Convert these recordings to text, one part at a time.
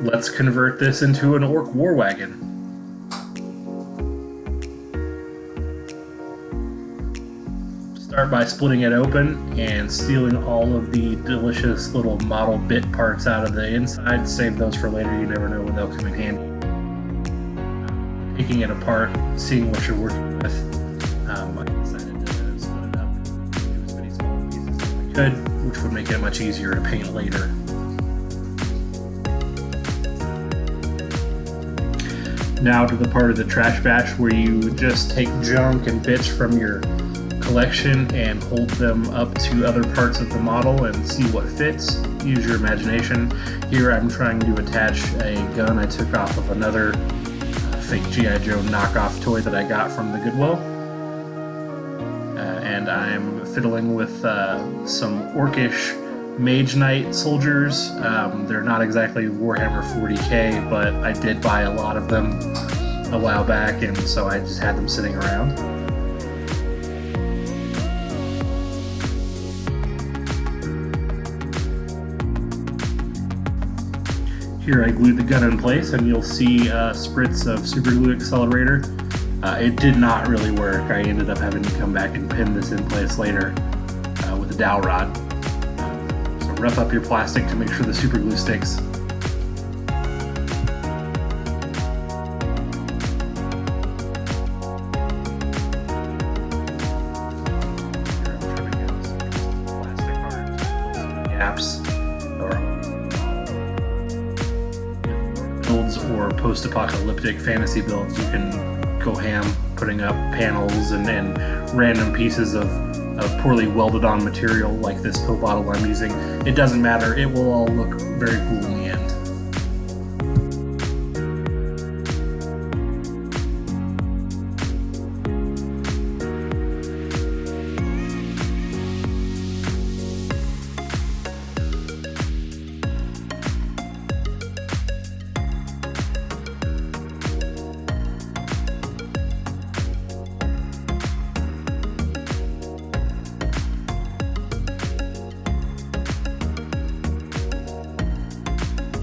let's convert this into an orc war wagon. Start by splitting it open and stealing all of the delicious little model bit parts out of the inside. Save those for later, you never know when they'll come in handy. Taking it apart, seeing what you're working with. I decided to split it up into as many small pieces as I could, which would make it much easier to paint later. Now to the part of the trash batch where you just take junk and bits from your collection and hold them up to other parts of the model and see what fits. Use your imagination. Here I'm trying to attach a gun I took off of another fake G.I. Joe knockoff toy that I got from the Goodwill. And I'm fiddling with some orcish Mage Knight soldiers. They're not exactly Warhammer 40k, but I did buy a lot of them a while back, and so I just had them sitting around. Here I glued the gun in place, and you'll see spritz of super glue accelerator. It did not really work. I ended up having to come back and pin this in place later with a dowel rod. So rough up your plastic to make sure the super glue sticks. Here I'm trimming out some plastic art, gaps, or post-apocalyptic fantasy builds. You can go ham putting up panels and random pieces of poorly welded on material like this pill bottle I'm using. It doesn't matter, it will all look very cool in the end.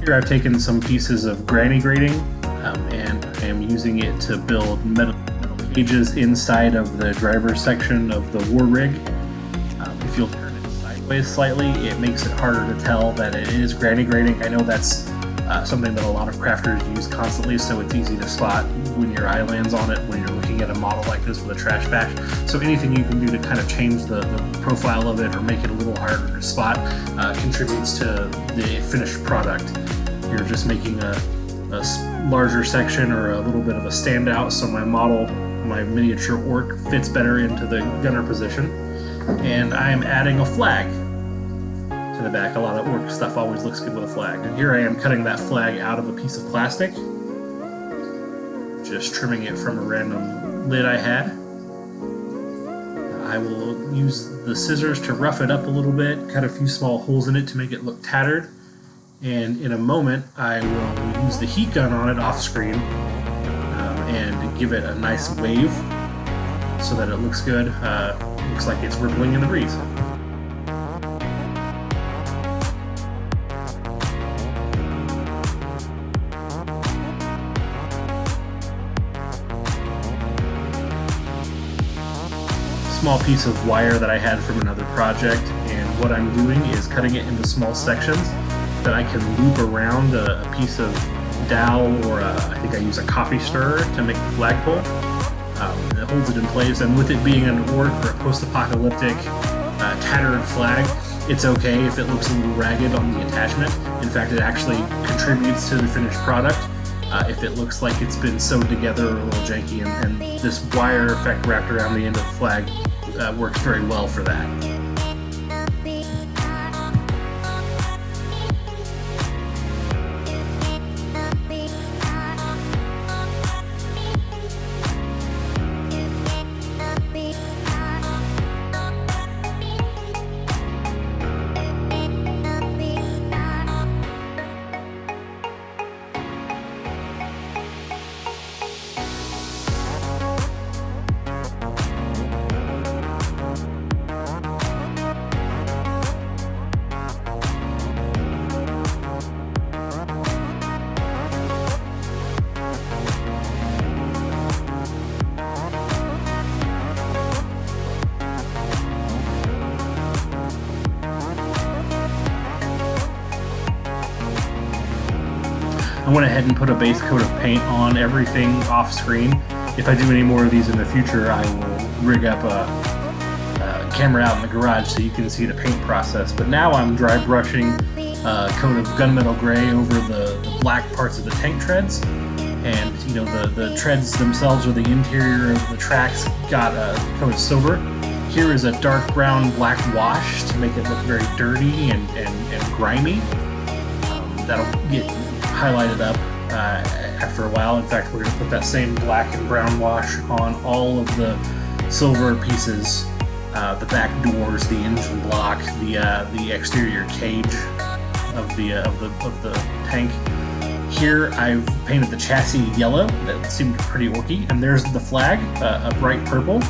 Here I've taken some pieces of granny grating and I am using it to build metal cages inside of the driver's section of the war rig. If you'll turn it sideways slightly, it makes it harder to tell that it is granny grating. I know that's something that a lot of crafters use constantly, so it's easy to spot when your eye lands on it when you're looking at a model like this with a trash batch. So anything you can do to kind of change the profile of it or make it a little harder to spot contributes to the finished product. You're just making a larger section or a little bit of a standout so my model, my miniature orc, fits better into the gunner position. And I'm adding a flag to the back. A lot of orc stuff always looks good with a flag. And here I am cutting that flag out of a piece of plastic. Just trimming it from a random lid I had. I will use the scissors to rough it up a little bit, cut a few small holes in it to make it look tattered. And in a moment, I will use the heat gun on it off screen and give it a nice wave so that it looks good. Looks like it's rippling in the breeze. Small piece of wire that I had from another project, and what I'm doing is cutting it into small sections that I can loop around a piece of dowel, or I think I use a coffee stirrer to make the flagpole. It holds it in place, and with it being an orc or a post-apocalyptic tattered flag, it's okay if it looks a little ragged on the attachment. In fact, it actually contributes to the finished product if it looks like it's been sewed together or a little janky, and this wire effect wrapped around the end of the flag works very well for that. I went ahead and put a base coat of paint on everything off screen. If I do any more of these in the future, I will rig up a camera out in the garage so you can see the paint process. But now I'm dry brushing a coat of gunmetal gray over the black parts of the tank treads. And you know, the treads themselves, or the interior of the tracks, got a coat of silver. Here is a dark brown black wash to make it look very dirty and grimy. That'll get highlighted up after a while. In fact, we're going to put that same black and brown wash on all of the silver pieces, the back doors, the engine block, the exterior cage of the tank. Here I've painted the chassis yellow. That seemed pretty orky. And there's the flag, a bright purple,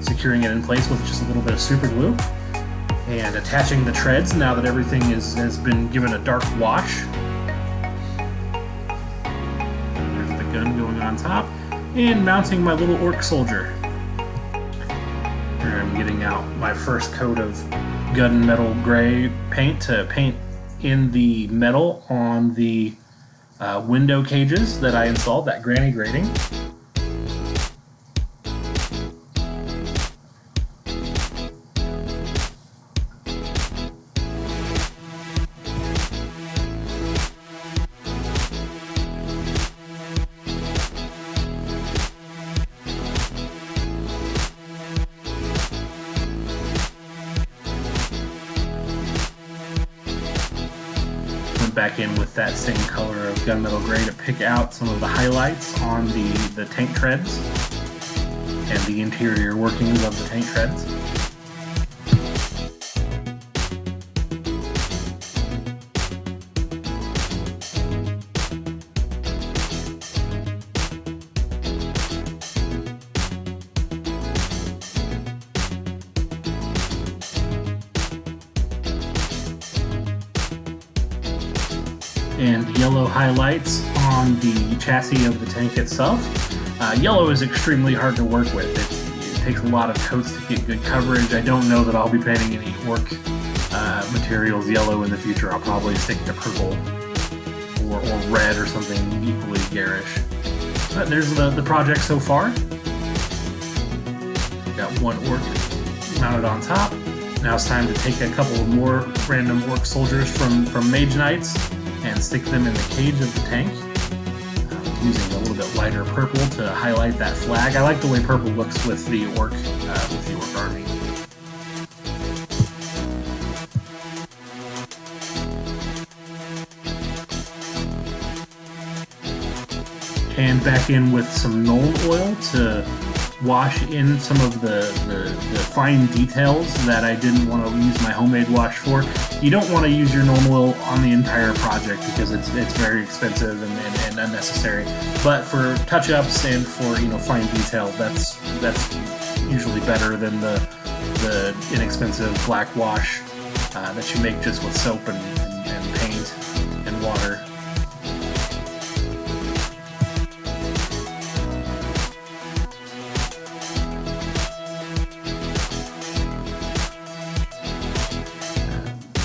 securing it in place with just a little bit of super glue. And attaching the treads now that everything has been given a dark wash. There's the gun going on top. And mounting my little orc soldier. Here I'm getting out my first coat of gunmetal gray paint to paint in the metal on the window cages that I installed, that granny grating. Back in with that same color of gunmetal gray to pick out some of the highlights on the tank treads and the interior workings of the tank treads. And yellow highlights on the chassis of the tank itself. Yellow is extremely hard to work with. It takes a lot of coats to get good coverage. I don't know that I'll be painting any orc materials yellow in the future. I'll probably stick to purple or red or something equally garish. But there's the project so far. Got one orc mounted on top. Now it's time to take a couple of more random orc soldiers from Mage Knights and stick them in the cage of the tank, using a little bit lighter purple to highlight that flag. I like the way purple looks with the orc army. And back in with some Nuln oil to wash in some of the fine details that I didn't want to use my homemade wash for. You don't want to use your Nuln oil on the entire project because it's very expensive and unnecessary. But for touch-ups and for fine detail, that's usually better than the inexpensive black wash that you make just with soap and paint and water.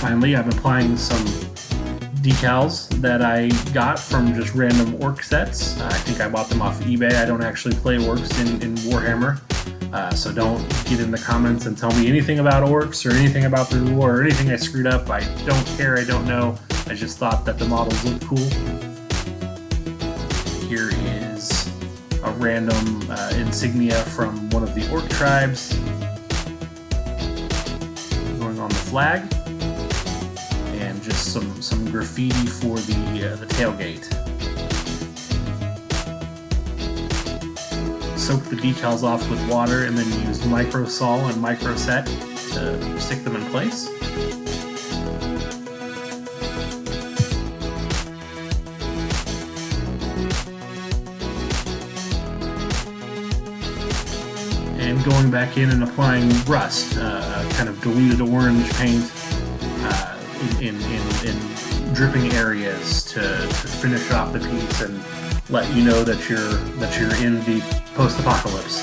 Finally, I'm applying some decals that I got from just random orc sets. I think I bought them off eBay. I don't actually play orcs in Warhammer, so don't get in the comments and tell me anything about orcs or anything about the lore or anything I screwed up. I don't care, I don't know. I just thought that the models looked cool. Here is a random insignia from one of the orc tribes going on the flag. And just some graffiti for the tailgate. Soak the decals off with water and then use microsol and microset to stick them in place. And going back in and applying rust, kind of diluted orange paint in dripping areas to finish off the piece and let you know that you're in the post-apocalypse.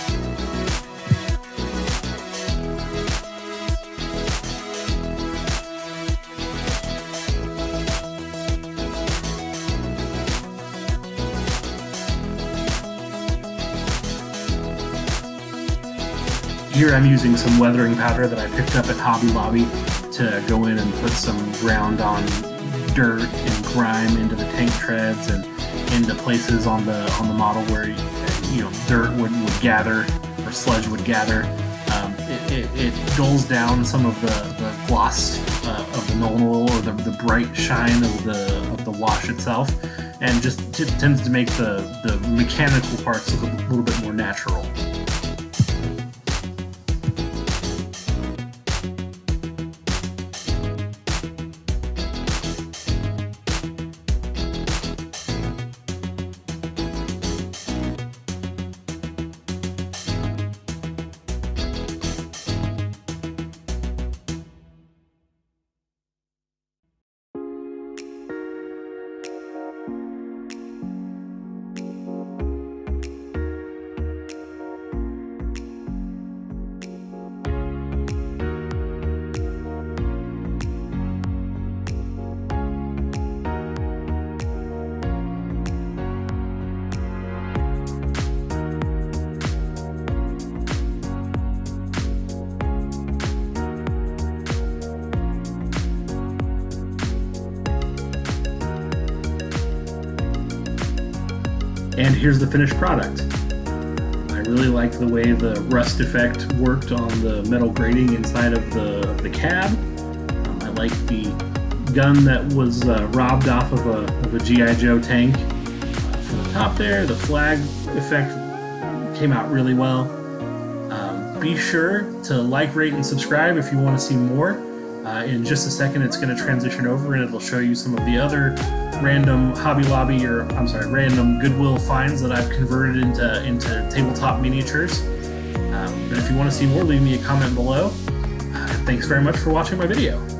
Here I'm using some weathering powder that I picked up at Hobby Lobby to go in and put some ground on dirt and grime into the tank treads and into places on the model where dirt would gather or sludge would gather. It dulls down some of the gloss of the normal or the bright shine of the wash itself, and just tends to make the mechanical parts look a little bit more natural. And here's the finished product. I really like the way the rust effect worked on the metal grating inside of the cab. I like the gun that was robbed off of a G.I. Joe tank. For the top there, the flag effect came out really well. Be sure to like, rate, and subscribe if you want to see more. In just a second, it's going to transition over and it'll show you some of the other random random Goodwill finds that I've converted into tabletop miniatures. But if you want to see more, leave me a comment below. Thanks very much for watching my video.